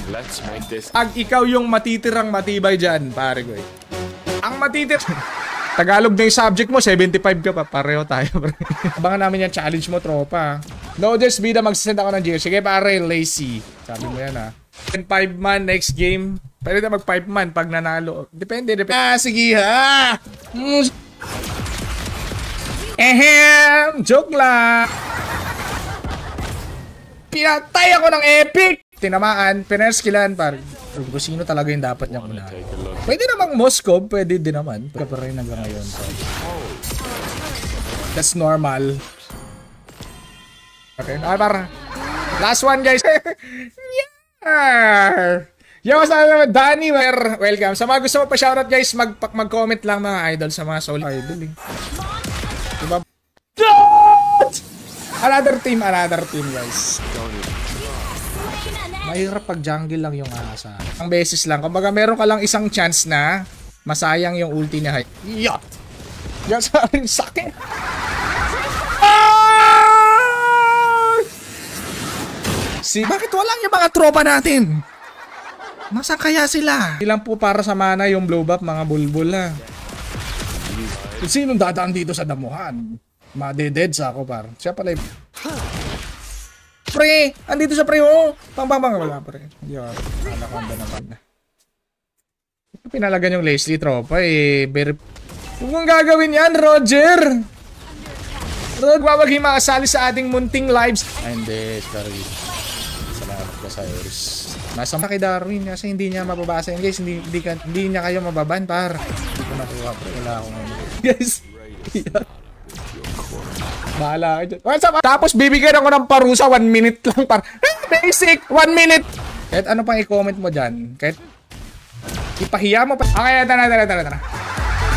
Let's make this. Ag ikaw yung matitirang matibay dyan, pare ko eh. Ang matitir... Tagalog na yung subject mo, 75 ka pa. Pareho tayo. Abangan namin yung challenge mo, tropa. No, just bida, magsasend ako ng GF. Sige, pare, lazy. Sabi mo yan, ha. 5-man next game. Pwede na mag 5-man pag nanalo. Depende. Sige, ha. Joke lang. Pinatay ako ng epic. Tinamaan, pinerskilan, pare. Kung sino talaga yung dapat niyang unahin. Pwede namang Moscow, pwede din naman. Pwede pa rin hanggang ngayon. So. That's normal. Okay, para. Last one, guys. Yeah! Yo, sa Danny, welcome. Sa mga gusto mo pa shoutout, guys, mag-comment lang mga idol sa mga soul idol. Eh. Diba? Another team, guys. Mahirap pag jungle lang yung asa. Ang beses lang. Kumbaga meron ka lang isang chance na masayang yung ulti niya. Yot! Yan sa aking sakit! Bakit walang yung mga tropa natin? Nasaan kaya sila? Ilan po para sa mana yung blow up, mga bulbul ha? Sinong dadaan dito sa damuhan? Madededs ako par. Siya pala yung... Pre! Andito siya pre oh! Pang wala pre. Yan. Alakanda naman na. Pinalagan yung Leslie tropa eh. Huwag mong gagawin yan, Roger! Rod, wawag yung makasali sa ating munting lives. Ay hindi, sorry. Salamat ka sa Iris. Nasa kay Darwin kasi hindi niya mababasa yun guys. Hindi niya kayo mababan par. Hindi ko nakuha pre. Wala akong guys. Bahala ka dyan. Tapos bibigyan ako ng parusa 1 minute lang par. Basic! 1 minute! Kahit ano pang i-comment mo dyan. Kahit ipahiya mo pa. Okay, tara.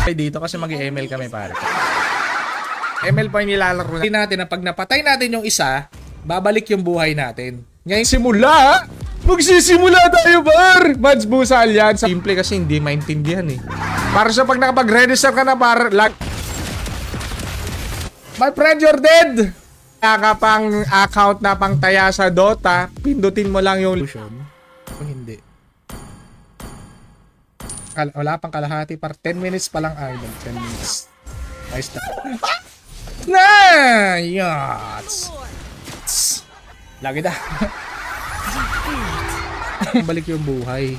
Okay, dito kasi mag-ML kami pare. ML pa yung nilalaro natin na pag napatay natin yung isa, babalik yung buhay natin. Ngayon simula! Magsisimula tayo par! Mads Busal yan. Simple kasi hindi maintindihan eh. Para sa pag nakapag-register ka na par, my friend, you're dead! Kaya pang account na pang taya sa Dota, pindutin mo lang yung solution. O hindi. Wala pang kalahati par 10 minutes pa lang idol. 10 minutes. Nice na. Yes! Lagi na. Balik yung buhay.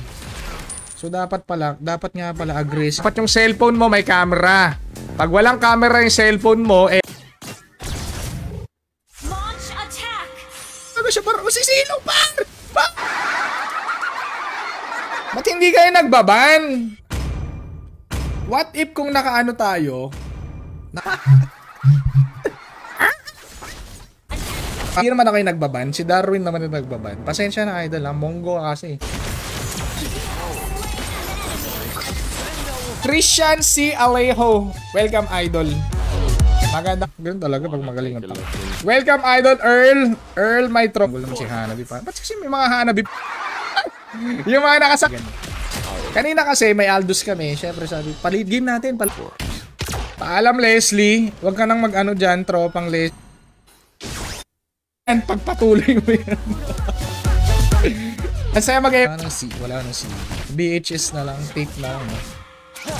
So dapat nga pala aggressive. Dapat yung cellphone mo may camera. Pag walang camera yung cellphone mo, eh siya parang usisilaw par! Ba't hindi kayo nagbaban? What if kung nakaano tayo? Hindi naman ako yung nagbaban. Si Darwin naman yung nagbaban. Pasensya na idol ha. Mongo kasi. Christian C. Alejo. Welcome idol. Maganda. Ganun talaga pag magaling ang tao. Welcome idol Earl. Earl my trop. Wala naman si Hanabi pa. Ba't kasi may mga Hanabi? Yung mga nakasak. Kanina kasi may Aldous kami. Siyempre sabi, palit game natin. Paalam Leslie. Huwag ka nang mag-ano dyan. Tropang Leslie. And pagpatuloy mo yan. Kasi wala nang C. Wala nang C. BHS na lang. Tape na lang.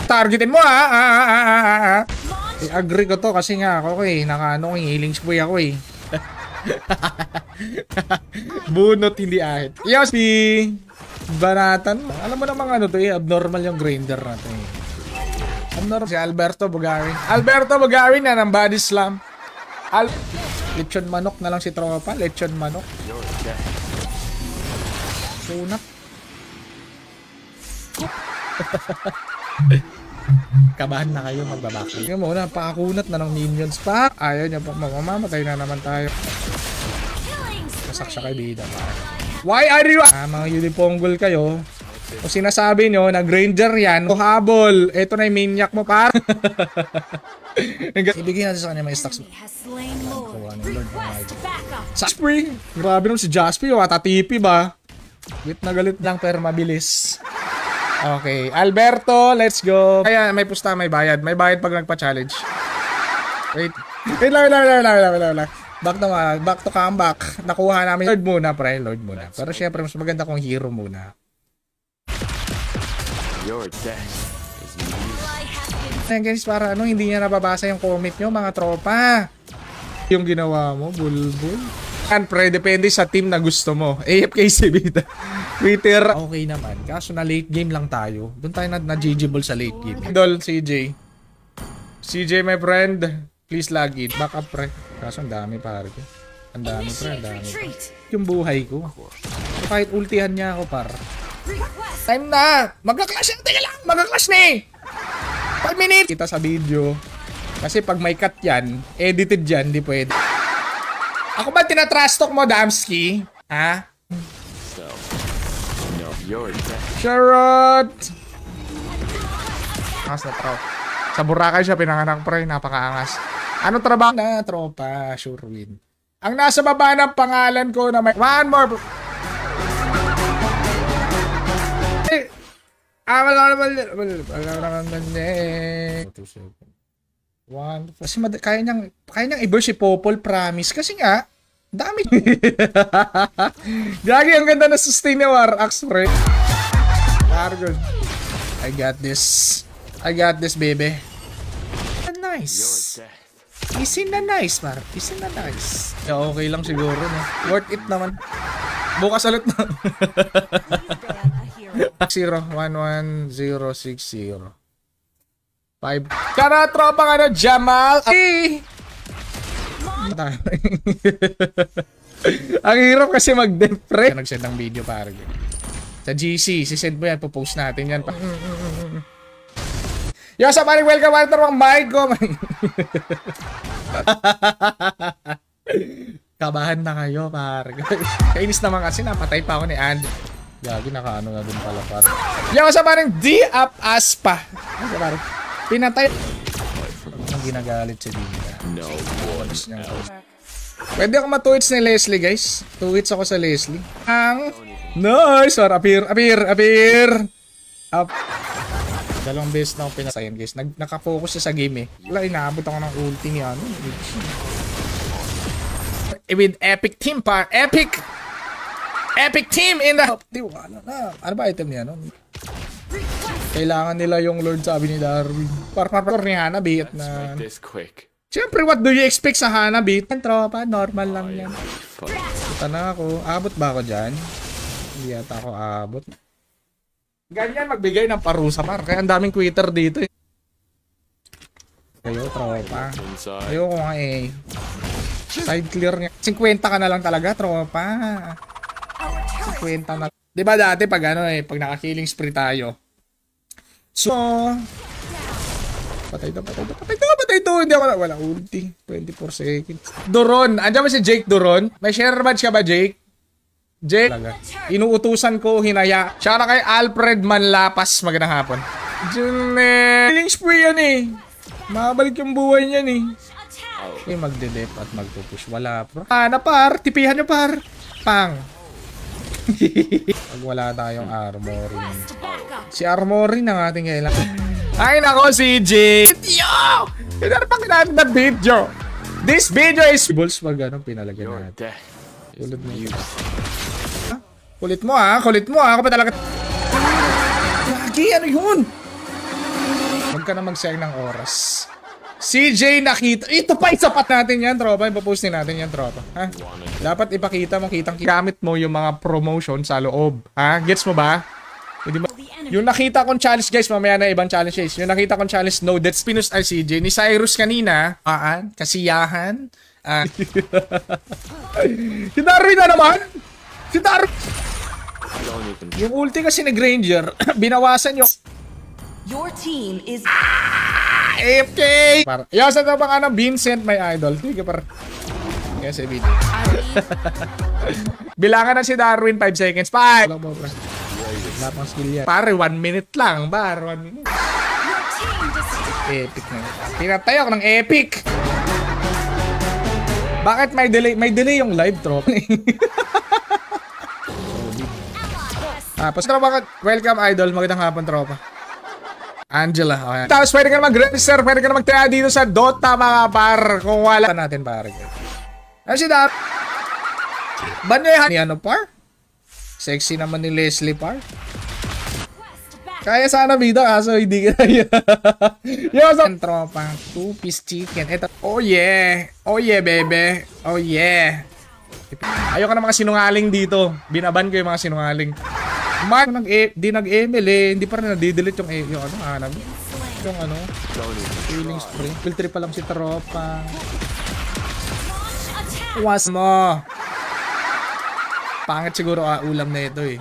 Targetin mo ha. I-agree ko to kasi nga ako naka-ano ko healing spray ako eh. Bunot hindi ahit. Yo, si Banatan. Alam mo namang ano to eh, abnormal yung grinder natin eh. Abnormal. Si Alberto Bugarin. Alberto Bugarin na ng body slam. Lechon manok na lang si tropa. Lechon manok. Kunat. Kabahan na kayo magbabakal. Tingnan mo na, pakakunat na ng minions pa. Ayaw niya pa, mamamatay na naman tayo. Masak siya kay bida. Why are you... mga uniponggol kayo. Kung sinasabi nyo, nag-ranger yan, o habol. Ito na yung maniac mo pa. Ibigay natin sa kanya may stocks. Jaspy! Grabe naman si Jaspy. Watatipi ba? Galit na galit lang pero mabilis. Okay, Alberto, let's go. Kaya may pusta, may bayad. May bayad pag nagpa-challenge. Wait lang. Back to comeback. Nakuha namin. Lord muna, pre. Lord muna. Pero syempre, mas maganda kung hero muna. Your death is Ayan guys, para ano, hindi niya nababasa yung comment nyo, mga tropa. Yung ginawa mo, bulbul. And pre, depende sa team na gusto mo. AFK si Bita. Twitter. Okay naman. Kaso na late game lang tayo. Doon tayo na-GG sa late game. Idol, CJ. CJ, my friend. Please log in. Back up, pre. Kaso ang dami, pare. Ang dami, pre. Ang dami. Yung buhay ko. So, kahit ultihan niya ako, par. Time na! Magka-clash na! Teka lang! Magka-clash na eh! 5 minutes! Kita sa video. Kasi pag may cut yan, edited yan, di pwede. Ako ba tinatrash talk mo, Damski? Ha? so. No, your death. Charot! Angas na tropa. Sa Boracay siya pinanganak, pre. Napakaangas. Ano trabaho na, tropa? Sure win. Ang nasa baba ng pangalan ko na may... One more... Wala naman eh. Kasi kaya niyang i-burst si Popol, promise. Kasi nga, dami. Gagi, ang ganda na sustain ni War Axe, pre. Good. I got this, baby. Nice. Easy na nice, par. Easy na nice. Yeah, okay lang siguro, no? Worth it naman. Bukas ulit na. 0-1-1-0-6-0 5. Tara, tropa ka na, Jamal! Ang hirap kasi mag-dev, pre. Nag-send ng video, pare. Sa GC, sisend mo yan, popost natin yan. Yo, sa pare, welcome, Walter, ang mic ko. Kabahan na kayo, pare. Kainis naman kasi, napatay pa ako ni Andy. Gagi, nakaano na dun pala, pare. Yo, sa parang D-up-as-pa. Sa parang, pinatay. Ang ginagalit sa Dina. No one else. Pwede ako ma-2-hits ni Leslie, guys. 2-hits ako sa Leslie. Ang nice! Or, appear. Up. Dalawang beses na ako pinasayan, guys. Nakafocus siya sa game, eh. Wala, inaabot ako ng ulti ni ano. With epic team, par. Epic team in the... Ano ba item niya, no? Kailangan nila yung Lord, sabi ni Darwin. Par ni Hanabi at na... Siyempre, what do you expect sa Hanabi? Tropa, normal lang yan. Kita na ako. Abot ba ako dyan? Hindi yata ako abot. Ganyan magbigay ng parusa, par. Kaya ang daming quitter dito, eh. Kayo, tropa. Ayoko nga, eh. Side clear niya. 50 ka na lang talaga, tropa. 50 na. Diba dati pag ano eh, pag naka-killing spree tayo. So, patay to. Hindi ako na, wala ulti. 24 seconds. Doron. Andiyan ba si Jake Doron? May share badge ka ba, Jake? Jake? Inuutusan ko, hinaya. Siya na kay Alfred Manlapas. Magandang hapon. Killing spree yan eh. Makabalik yung buhay niyan eh. Okay, magde-dep at magpupush. Wala pa. Na par. Tipihan nyo par. Pang. Pag wala tayong armory. Si armory na ating kailangan. Ay nako, CJ! Yo! Hindi pa natin na video. This video is... Balls pag anong pinalagyan natin. Kulit mo. Kulit mo ha. Ako pa talaga... Lagi, ano yun? Huwag ka na magsayang ng oras. CJ nakita. Ito pa, isapat natin yan, tropa. Ipapost natin yan, tropa. Ha? Dapat ipakita mo, kitang gamit mo yung mga promotion sa loob. Ha? Gets mo ba? Yung nakita kong challenge, guys, mamaya na ibang challenge, guys. Yung nakita kong challenge, no deaths, pinus ay CJ. Ni Cyrus kanina, kasiyahan. Si Darwin na naman! Si Darwin! Yung ulti kasi nag-ranger, binawasan yung... Your team is... AFK! Yo, sa ito pang Vincent, my idol. Tiga par. Yes, video. Bilangan na si Darwin, 5 seconds. 5! Wala pang skill yan. Pare, 1 minute lang. 1 minute. Epic na. Pinatay ako ng epic! Bakit may delay? May delay yung live, tropa. Tapos, tropa, welcome, idol. Magandang hapon, tropa. Angela, okay. Tapos pwede ka na mag-register, pwede ka na mag-try dito sa Dota, mga par. Kung wala natin, pare. Ano si Dap? Ban nyo yan? Ni ano par? Sexy naman ni Leslie par. Kaya sana bida kaso hindi kaya. Yo, sa tropa, 2-piece chicken. Ito. Oh yeah. Oh yeah, bebe. Oh yeah. Ayoko na mga sinungaling dito. Binaban ko yung mga sinungaling. Di nag-ML eh. Hindi pa rin nadidelete yung ano, hanap. Yung ano, feeling spring. Filter pa lang si tropa. Was mo. Pangit siguro ulam na ito eh.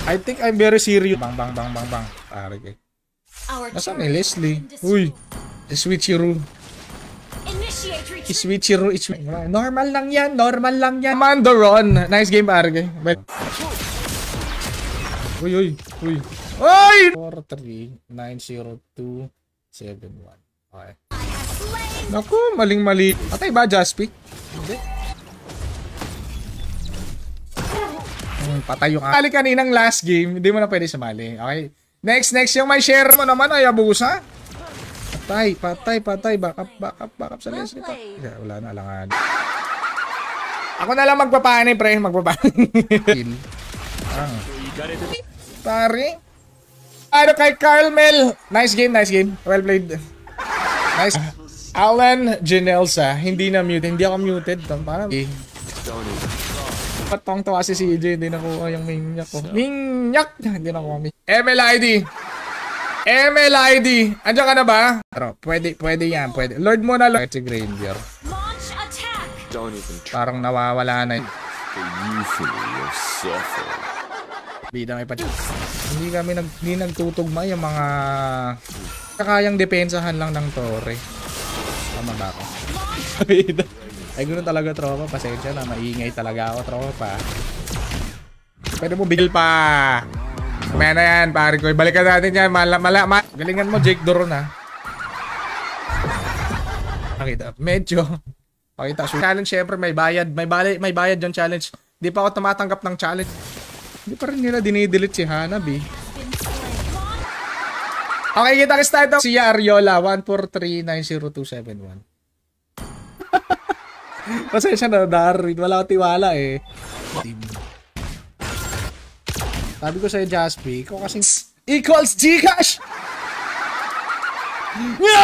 I think I'm very serious. Bang. Pare eh. Nasaan ni Leslie? Uy. Switcheroo. Switcheroo. Normal lang yan. Mandoron. Nice game pare eh. Uy. 4390271. Okay. Naku, maling-mali. Atay ba, Jaspy? Hindi. Patay yung ali kaninang last game. Hindi mo na pwede sumali. Okay. Next. Yung may share mo naman ay abusa. Patay. Backup sa Leslie pa. Wala na, alangan. Ako na lang magpapani, pre. Kill. Pare. Ano kay Carmel? Nice game. Well played. Nice. Alan Janelsa. Hindi na muted. Hindi ako muted. Parang patong tawa si CJ. Hindi nakuha yung minyak ko. Minyak! Hindi nakuha. MLID. Andiyan ka na ba? Pero pwede yan. Pwede. Lord mo na. Si Granger. Parang nawawala na. Bida may patch. Hindi nagtutugma yung mga kakayang depensahan lang ng Torre. Tama ba ako? Bida. Ay ganoon talaga tropa. Pasensya na. Maingay talaga ako tropa. Pwede mo bigil pa. Mamaya na yan pare ko. Balikan natin yan. Galingan mo Jake Doron ha. Pakita. Medyo. Pakita. Challenge syempre may bayad. May bayad yung challenge. Di pa ako tumatanggap ng challenge. Hindi pa rin nila dinidelete si Hanab eh. Okay, kita ito. Si Ariola, 143900271. Pasensya na, Darwin. Wala akong tiwala eh. Sabi ko sa'yo, Jaspy, ikaw kasing equals Gcash!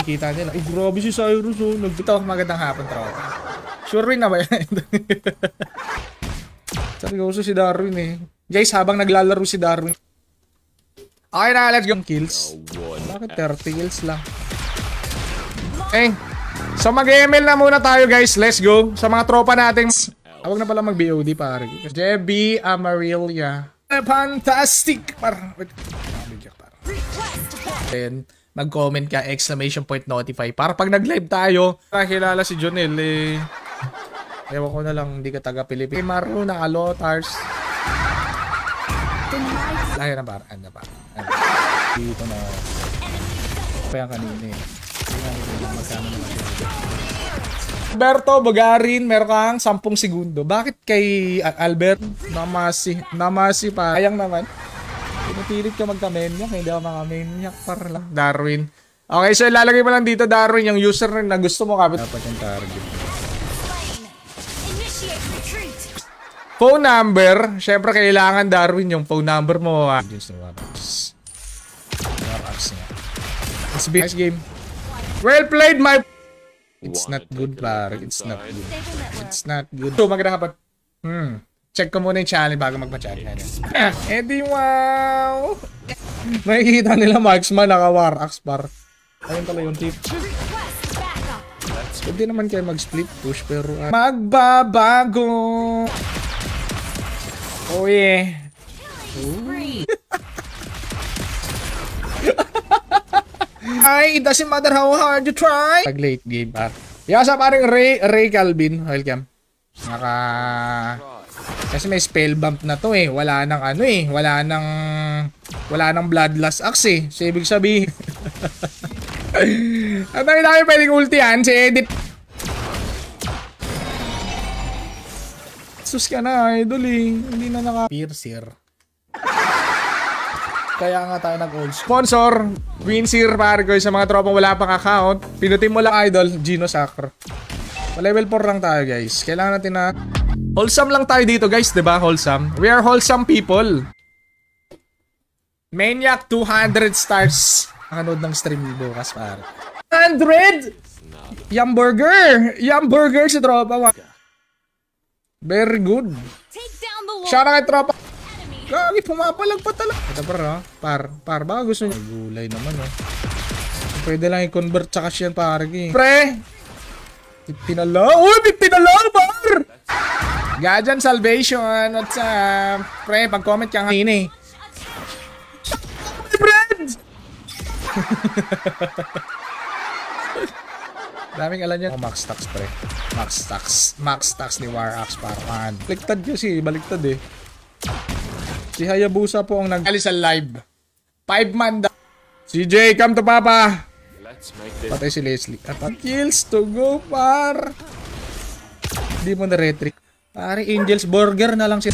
Kita nila. Ay, grabe si Cyrus oh. Ito, magandang hapon, tropa. Sure rin na ba yan? Seryoso si Darwin eh. Guys, habang naglalaro si Darwin. Okay na, let's go. Kills. Bakit 30 kills lang? Okay. So mag-ML na muna tayo guys. Let's go. Sa mga tropa natin. Huwag na pala mag-BOD pare. Jebby Amarillia. Fantastic. Mag-comment ka, exclamation point notify. Para pag nag-live tayo, kakilala si Jonel eh. Ewan ko na lang, hindi ka taga-Pilipin. Maro na Alotars. Ayun na ba? Dito na. Pa yan kanina eh. Alberto Bogarin, meron kang 10 segundo. Bakit kay Albert? Namasi pa. Ayang naman. Pinupilit ka magka-menyak. Hindi ako maka-menyak. Para lang. Darwin. Okay, so ilalagay mo lang dito, Darwin, yung user na gusto mo kapit. Dapat yung target. Phone number. Siyempre, kailangan, Darwin, yung phone number mo. Nice game. Well played, my... It's not good, pare. It's not good. So, magandang hapon. Check ko muna yung challenge bago magpa-chat. Edi, wow! Nakikita nila marksman, naka-war axe par. Ayun pala yung tip. Pwede naman kayo mag-split push, pero... magbabago! Oh yeah. It doesn't matter how hard you try. Pag late game par. Yung sa paring Ray Calvin. Welcome. Kasi may spell bump na to eh. Wala nang ano eh. Wala nang bloodlust axe eh. So ibig sabihin. Ang dami pwedeng ultihan. Si Edit. Sus ka na, idol eh. Hindi na naka-piercer. Kaya nga tayo nag-old. Sponsor, Winsir, pare ko, sa mga tropang wala pang account. Pinutin mo lang, idol, Gino Sacro. Level 4 lang tayo guys. Kailangan natin na... Wholesome lang tayo dito guys, diba? Wholesome. We are wholesome people. Maniac 200 stars. Nakanood ng stream bukas pare. 100! Yum burger! Yum burger si tropa. Very good. Shout out kay tropa. Gagi, pumapalag pa talaga. Ito par, baka gusto niya. Gulay naman Pwede lang i-convert sa cash yan pare. Pre! Tinalaw! Uy, tinalaw par! Gajan Salvation. What's up? Pre, pag-comment ka nga ini. Friends! Daming alam niya. Max Tax pre. Max Tax ni War Axe parahan. Baliktad kasi, baliktad Si Hayabusa po ang nag-alis sa live. 5 man CJ, come to papa. Let's make this. Patay si Leslie. Kills to go par. Hindi mo na retreat. Pare, Angel's Burger na lang si...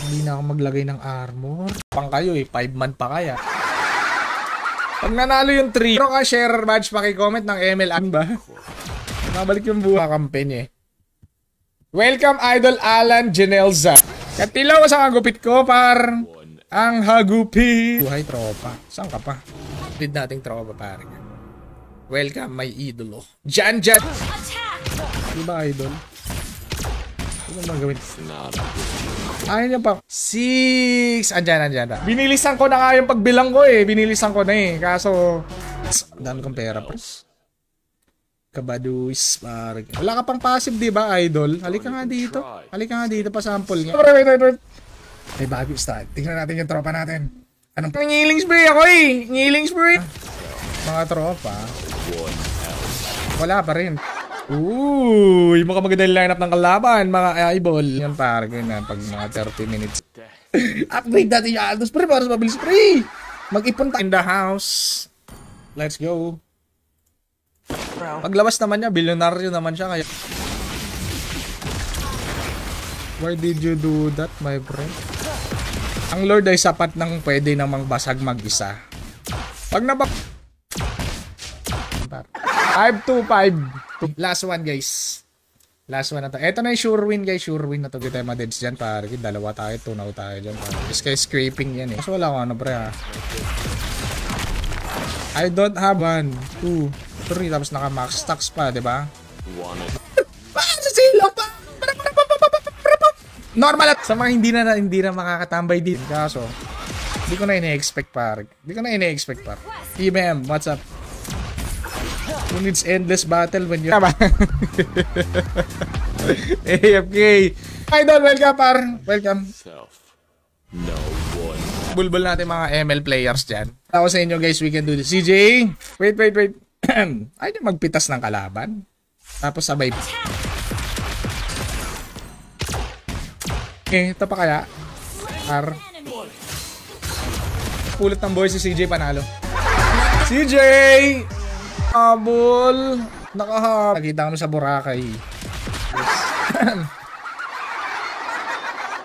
Hindi na ako maglagay ng armor. Pang kayo 5 man pa kaya. Pag nanalo yung 3, pero ka share badge, paki-comment ng ML ba? Mabalik yung buha campaign Welcome Idol Alan Genelza. Katilaw sa hagupit ko par. Ang hagupit. Buhay tropa. Saan ka pa? Lead nating tropa pare. Welcome my idolo. Jan. Diba idol? Ano bang gawin? Ayaw niya pa. 6. Andyan. Binilisan ko na nga yung pagbilang ko Binilisan ko na Kaso, dami kong pera pa. Kabaduis, pare. Wala ka pang passive, di ba, idol? Halika nga dito. Pa sample nga. Wait. May bago start. Tingnan natin yung tropa natin. Anong ngiling spray ako Ngiling spray. Mga tropa. Wala pa rin. Yung mga magandang lineup ng kalaban, mga eyeball. Yan pare, ganyan pag mga 30 minutes. Upgrade natin yung Aldos pre, para sa mabilis pre. Mag-ipon tayo in the house. Let's go. Paglabas naman niya, bilyonaryo naman siya kaya. Why did you do that, my friend? Ang Lord ay sapat ng pwede namang basag mag-isa. Pag nabak... 5-2-5. Last one, guys. Last one na to. Ito na yung sure win, guys. Sure win na to. Kita yung madeds dyan, pare. Dalawa tayo, tunaw tayo dyan, pare. Skyscraping yan Kasi wala ko ano, pre, I don't have 1, 2, 3. Tapos naka-max stacks pa, diba? Sa silo pa! Normal at sa mga hindi na makakatambay dito. Kaso, hindi ko na ine-expect, pare. EBM, what's up? Who needs endless battle when you... AFK. Idol, welcome, par. Welcome. No one. Bulbul natin mga ML players dyan. Ako sa inyo, guys, we can do this. CJ, wait. Ay, magpitas ng kalaban. Tapos sabay. Ito pa kaya? Pulot ng boy si CJ panalo. CJ! Abol! Nakahap. Nakita kami sa Boracay. Yes.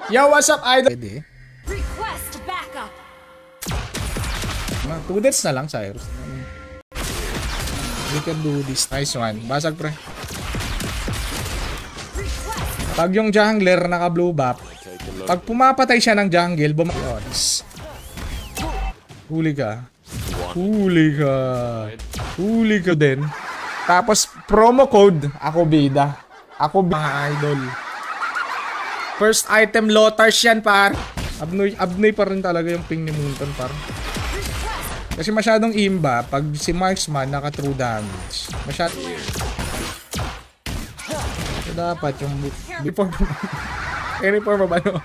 Yo, what's up, idol? Pwede. Request backup. 2 deaths na lang, Cyrus. We can do this. Nice one. Basag, pre. Pag yung jungler naka-blue buff, pag pumapatay siya ng jungle, bumakos. Huli ka din. Tapos, promo code, ako bida. Ako mga idol. First item, Lothars yan, par. Abnoy pa rin talaga yung ping ni Moonton, par. Kasi masyadong imba, pag si Marksman, naka-true damage. So, dapat yung before ba no?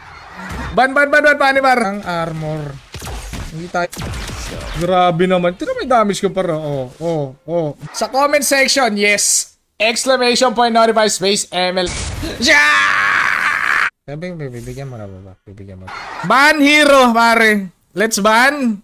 Ban, paano ba? Ang armor. Hindi tayo. Grabe naman. Tira may damage ko para. Oh. Sa comment section, yes. Exclamation point, notify space, ML. Sabi, bibigyan mo na ba? Ban hero, pare. Let's ban.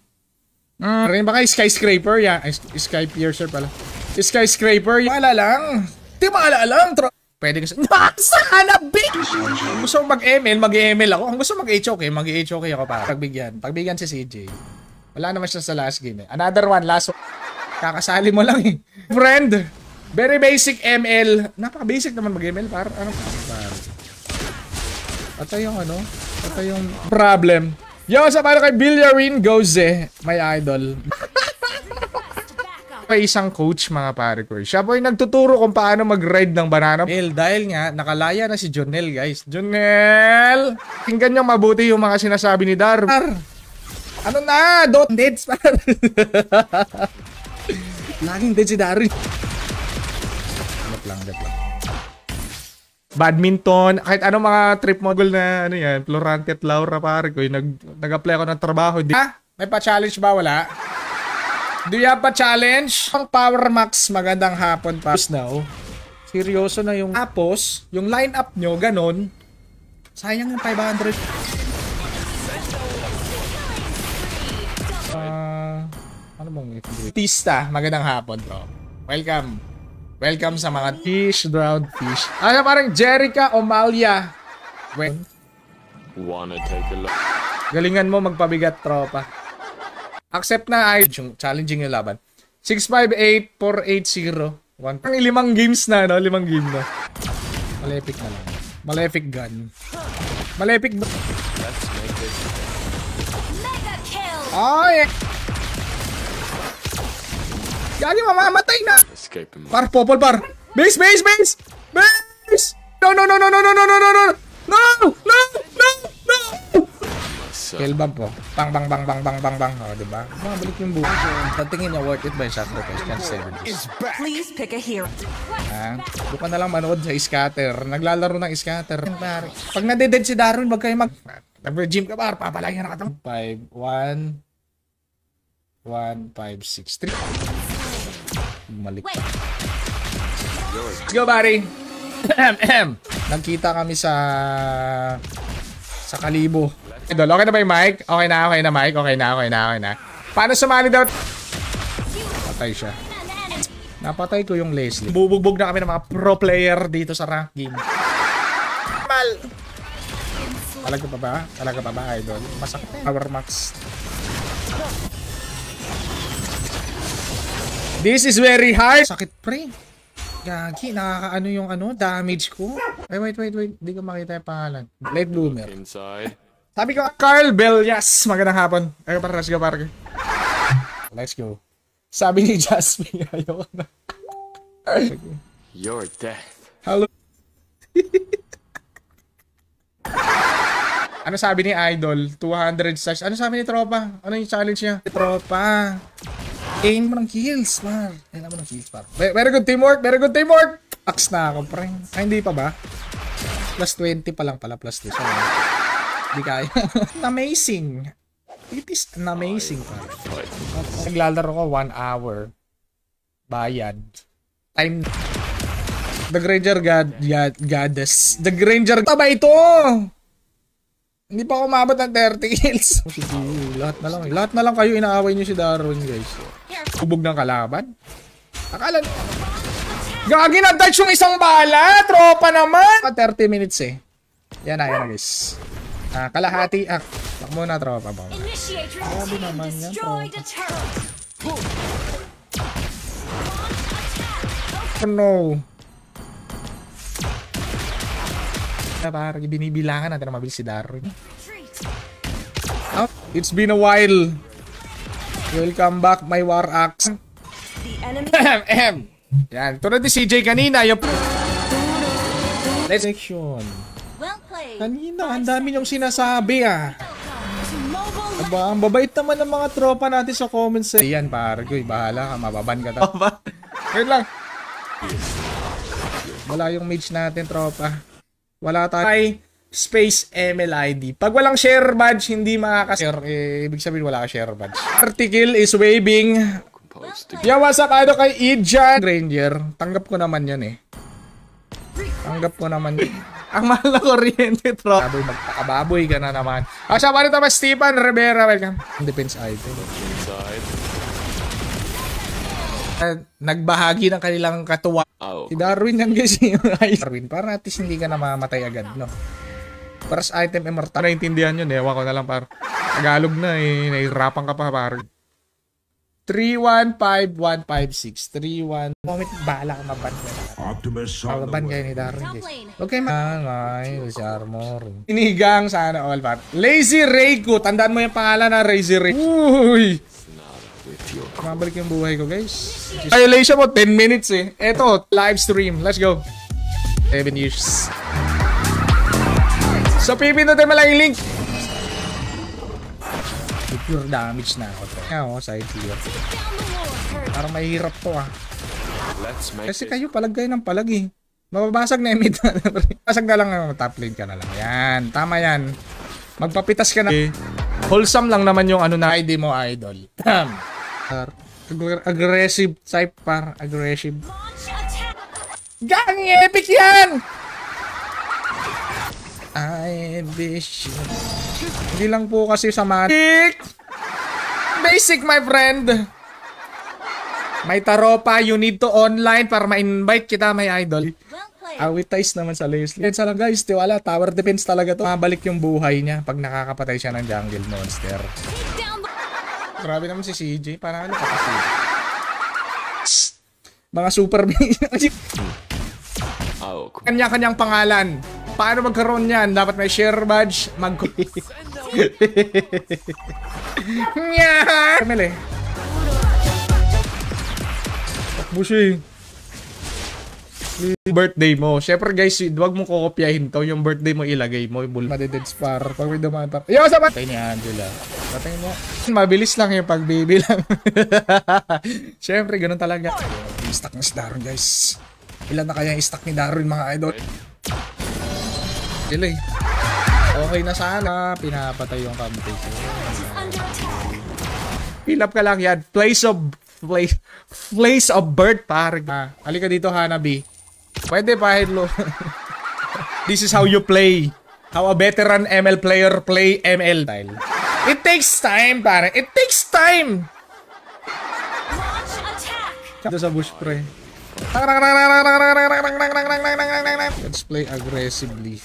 Rin ba kayo? Skyscraper? Yeah. Sky piercer pala. Skyscraper. Maala lang. Di maala lang. Pwede ko sa... Sana, bitch! Kung gusto mag-ML, mag-ML ako. Kung gusto mag-HOK, mag-HOK ako para. Pagbigyan si CJ. Wala naman siya sa last game Another one, last one. Kakasali mo lang Friend, Very basic ML. Napaka-basic naman mag-ML, par. Ano par? Patay yung ano? Patay yung problem. Yo, sa paano kay Villarin Goze, my idol. May isang coach, mga pare ko. Siya po yung nagtuturo kung paano mag-ride ng banana. Dahil nga, nakalaya na si Jonel, guys. Jonel! Tingnan niyo mabuti yung mga sinasabi ni Dar. Ano na? Don't dead, par. Laging dead si Darin. Lang. Badminton, kahit anong mga trip model na ano yan, Florante at Laura, pare ko, nag-apply ako ng trabaho. May pa-challenge ba? Wala? Do you have pa-challenge? Ang Power Max, magandang hapon pa. Now, seryoso na yung tapos, yung line-up nyo, ganon. Sayang yung 500. Ano mong Tista, magandang hapon, bro. Welcome sa mga fish, drowned fish. Ano parang Jerica Omalia. Wanna take a look? Galingan mo magpabigat, tropa. Accept na ay challenging yung laban. 658-480. Ang 5 games na, no? 5 game na. Malefic na lang. Malefic gun. Malefic. Let's make this. Mega kill. Ay! Gagi, mamamatay na! Escape him. Par, popol, par! Base! No! Kill bomb po. Bang. O, diba? Balik yung buhay. Tatingin niya, worth it ba yung sacrifice? Can 70s. Please pick a hero. Doon ka na lang manood sa scatter. Naglalaro ng scatter. Pag nadeded si Darwin, wag kayo nag-gym ka, par. Papalayan na ka itong 5, 1, 1, 5, 6, 3. Malik. Let's go, buddy. Nagkita kami sa Kalibo. Idol, okay na ba yung mic? Okay na, mic. Okay na. Paano sumali daw? Patay siya. Napatay ko yung Leslie. Bubugbog na kami ng mga pro player dito sa rank game. Mal. Talaga pa ba, idol? Masakit. Power Max. This is very hard. Sakit, pre. Gagi, nakakaano yung damage ko. Wait. Hindi ko makita yung pangalan. Late bloomer. Inside. Sabi ko, Carl Bellas. Magandang hapon. Ay, para, let's go, para. Let's go. Sabi ni Jasmine, ayaw na. Your death. Hello. Ano sabi ni Idol? 200 stars. Ano sabi ni Tropa? Ano yung challenge niya? Tropa. Aim mo ng kills, par. Aim mo ng kills, par. Very good teamwork. Axe na ako, pre. Ay, hindi pa ba? Plus 20 pa lang pala. Plus 2. Hindi kaya. Amazing. It is an amazing, par. Naglalaro ko 1 hour. Bayad. Time. The Granger Goddess. The Granger. Taba ito! Hindi pa ako umabot ng 30 kills. Lahat na lang kayo inaaway niyo si Darwin, guys. Kubog ng kalaban. Akala niyo. Gagi na touch yung isang bala. Tropa naman. 30 minutes eh. Yan na guys. Kalahati. Bak muna, tropa. Initiate Grabe naman yan, destroy the turret. Oh no. Parang binibilangan natin na mabilis si Darwin. It's been a while. Welcome back, my war axe. Yan, tulad ni CJ kanina. Yung let's section. Kanina, ang dami niyong sinasabi Aba, ang babait naman ng mga tropa natin sa comments. Yan, pargoy, bahala ka, mababan ka. Wait lang. Wala yung mage natin, tropa. Wala tayo space MLID. Pag walang share badge, hindi makaka-share. Ibig sabihin wala ka share badge. Article is waving. Yeah, what's up? Ano kay Ijan Granger? Tanggap ko naman yan Tanggap ko naman yun. Ang mahal na kuryente, bro. Magpakababoy ka na naman. Siya pa rin naman, Stephen Rivera. Welcome. Defense item. Nagbahagi ng kanilang katuwa. Si Darwin yan guys. Darwin, para at least hindi ka na mamatay agad, no? First item immortal. Naintindihan yun, ewan ko na lang, par. Tagalog na, nahihirapan ka pa, par. 315156. 31. Comment, bahala ka maban ka na. Optimus on the Mababan kayo way. ni Darwin. Top guys. lane. Okay, si armor. Inigang sana all, par. Lazy Reiko. Tandaan mo yung pangalan na Lazy Reiko. Uy! Mabalik yung buhay ko, guys. Violation mo, 10 minutes eh. Eto, live stream. Let's go. 7 years. So, pipindutin mo lang yung link. Pure damage na ako. Side clear. Down the wall, turret. Parang mahirap to ah. Let's make Kasi this. kayo palag kayo ng palag eh. Mababasag na yung mid. Basag na lang ang top lane ka na lang. Yan, tama yan. Magpapitas ka na. Wholesome lang naman yung ano na ID mo, idol. Aggressive type par. Aggressive. Launch attack. Gang epic yan! I wish you. Hindi lang po kasi sa matik. Basic, my friend. May taropa, you need to online para ma-invite kita, my idol. Well played. Awitize naman sa Leslie. Yan lang guys, tiwala. Tower defense talaga to. Mabalik yung buhay niya pag nakakapatay siya ng jungle monster. Take down the Grabe naman si CJ. Parang ano pa kasi. Mga super Oh, cool. kanya-kanyang pangalan. Paano magkaroon yan? Dapat may share badge. Nya! Kamil eh. Bushi. Birthday mo. Siyempre guys, huwag mo kokopyahin to. Yung birthday mo ilagay mo. Yung madeded spar. Pag may dumaan par. Yo, sa patay ni Angela. Patay mo. Mabilis lang yung pagbibilang. Siyempre, ganun talaga. Stock na si Darwin guys. Ilan na kaya yung stock ni Darwin mga idol? Delay. Okay na sana. Pinapatay yung kampi ko. under attack. Fill up ka lang yan. Place of birth, pare. Halika dito, Hanabi. Pwede pa, hello. This is how you play. How a veteran ML player play ML style. It takes time, pare. It takes time. Launch attack. Dito sa bush, pre. Let's play aggressively.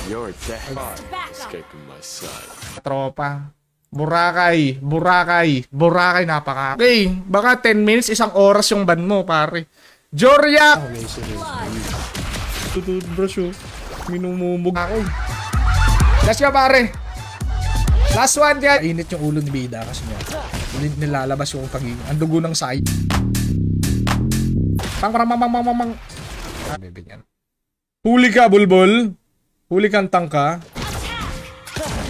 You're dead. Back up. Escaping my side. Tropa. Boracay. Napaka. Okay, baka 10 minutes, isang oras yung ban mo, pare. Joria! Okay, seriously. Toothbrush oh. Minumumog ako. Let's go, pare. Last one yan. Init yung ulo ni Bida kasi niya. Nilalabas yung pagiging. Ang dugo ng side. Pang. Bibigyan. Huli ka, bulbul. Huli kang tangka.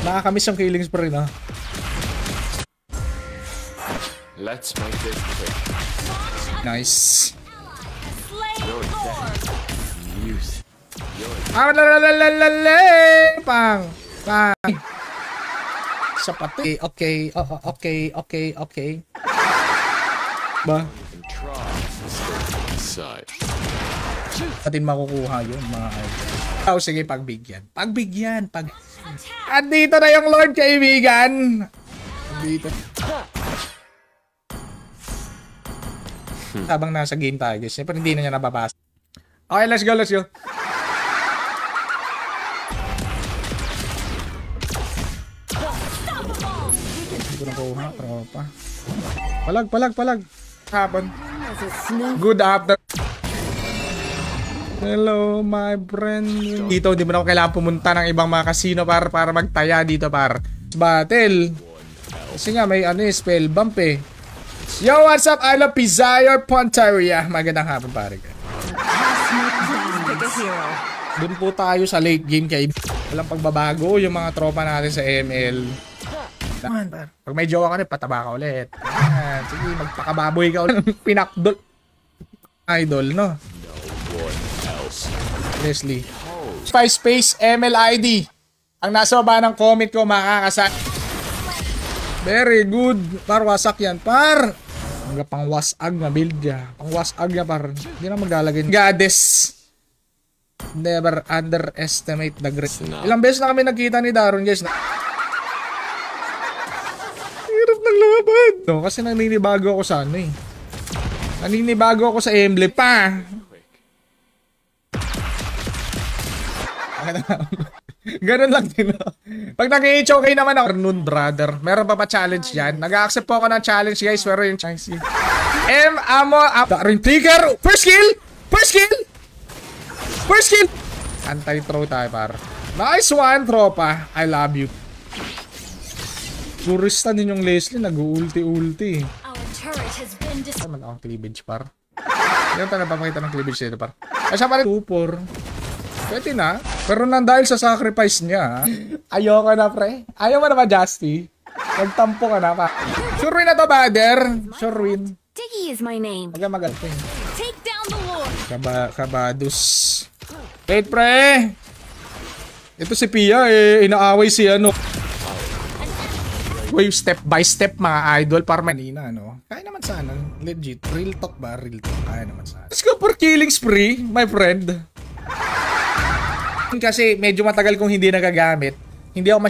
Nakakamiss yung killings pa rin, ha. Let's make this quick. Nice. Slay Lord. Use. Pang. Sa pati. Okay. Ba? And try to escape my side. Natin makukuha yun, mga idol. Oh, sige, pagbigyan. At dito na yung Lord, kaibigan. Dito. Habang nasa game tayo, guys. Siyempre, hindi na niya nababasa. Okay, let's go. Hindi ko nakuha, tropa. Palag. Hapon. Good after. Hello, my friend. Dito, hindi mo na ako kailangan pumunta ng ibang mga casino para magtaya dito, par. Battle. Kasi nga, may spell bump eh. Yo, what's up? I love Pizayor Pontaria. Magandang hapon, pare. Doon po tayo sa late game kay walang pagbabago yung mga tropa natin sa ML. Pag may jowa ka rin, pataba ka ulit. Sige, magpakababoy ka ulit. Pinakdol. Idol, no? Leslie. Space ML ID. Ang nasa baba ng comment ko, makakasak. Very good. Par, wasak yan, par. Hanggang pang wasag na build niya. Pang wasag niya, par. Hindi na maglalagay. Goddess. Never underestimate the great. Ilang beses na kami nagkita ni Daron, guys. Hirap ng laban. No, kasi naninibago ako sa ano eh. Naninibago ako sa emblem pa. Ganun lang din. Pag nag-HOK naman ako, noon brother, meron pa challenge yan? Nag-accept po ako ng challenge guys, pero yung challenge. Amo, ring trigger, first kill! First kill! First kill! Anti-throw tayo par. Nice one, tropa. I love you. Purista din yung Leslie, nag-ulti-ulti. Our turret has been destroyed. Naman akong cleavage par. Yan tayo napapakita ng cleavage dito par. Ay siya pa rin 2-4. Pwede na. Pero nang dahil sa sacrifice niya, ayoko na pre. Ayaw mo na ba Justy? Nagtampo ka na pa. Sure win na to Bader. Sure win. Diggy is my name. Magaling. Take down the Lord. Kabadus. Wait pre. Ito si Pia eh. Inaaway si ano. Way step by step mga idol para manina no. Kaya naman sana. Legit. Real talk ba? Real talk. Kaya naman sana. Let's go for killing spree, my friend. Kasi medyo matagal kong hindi nagagamit. Hindi ako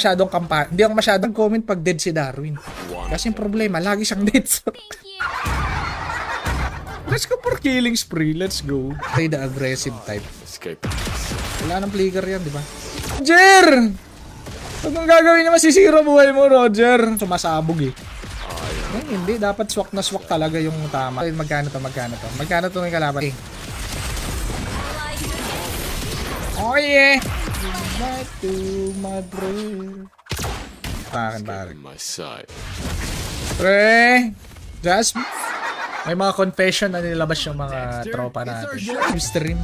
masyadong comment pag dead si Darwin. Kasi yung problema, lagi siyang dead. So. Thank you. Let's go for killing spree. Let's go. Play the aggressive type. Escape. Wala nang flicker yan, di ba? Roger! Huwag mong gagawin niya, masisira buhay mo, Roger. Sumasabog eh. Hindi. Dapat swak na swak talaga yung tama. Magkano to? Magkano to ng kalaban? Oh yeah! Back to my brain. Takin pare. My side. Pre! Just may mga confession na nilabas yung mga tropa natin. Stream.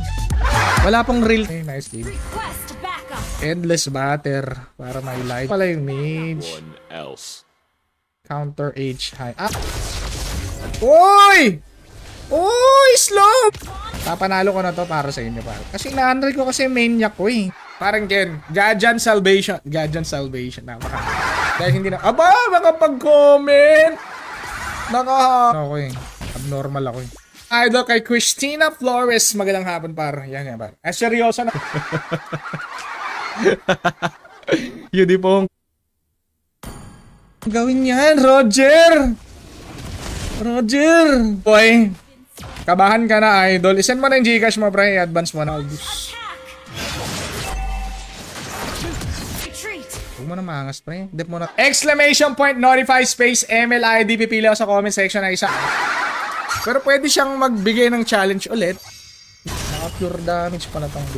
Wala pong real. Hey, nice game. Request backup. Endless batter para may light. Pala yung mage. One else. Counter H high. Ah! Uy! Uy! Slow! Papanalo ko na to para sa inyo pare. Kasi na-unreal ko kasi maniac ko eh. Parang Gen. Gajan Salvation. Napaka. Dahil hindi na. Aba! Makapag-comment! Okay. Abnormal ako eh. Idol kay Christina Flores. Magandang hapon par. Yan par. Seryoso na. Yun pong. Gawin yan, Roger. Boy. Kabahan ka na, idol. Isend mo na yung Gcash mo, pre. I-advance mo na. Huwag mo na maangas, pre. Dip mo na. Exclamation point, notify space, MLID. Pipili ako sa comment section na isa. Pero pwede siyang magbigay ng challenge ulit. Naka pure damage pa na tong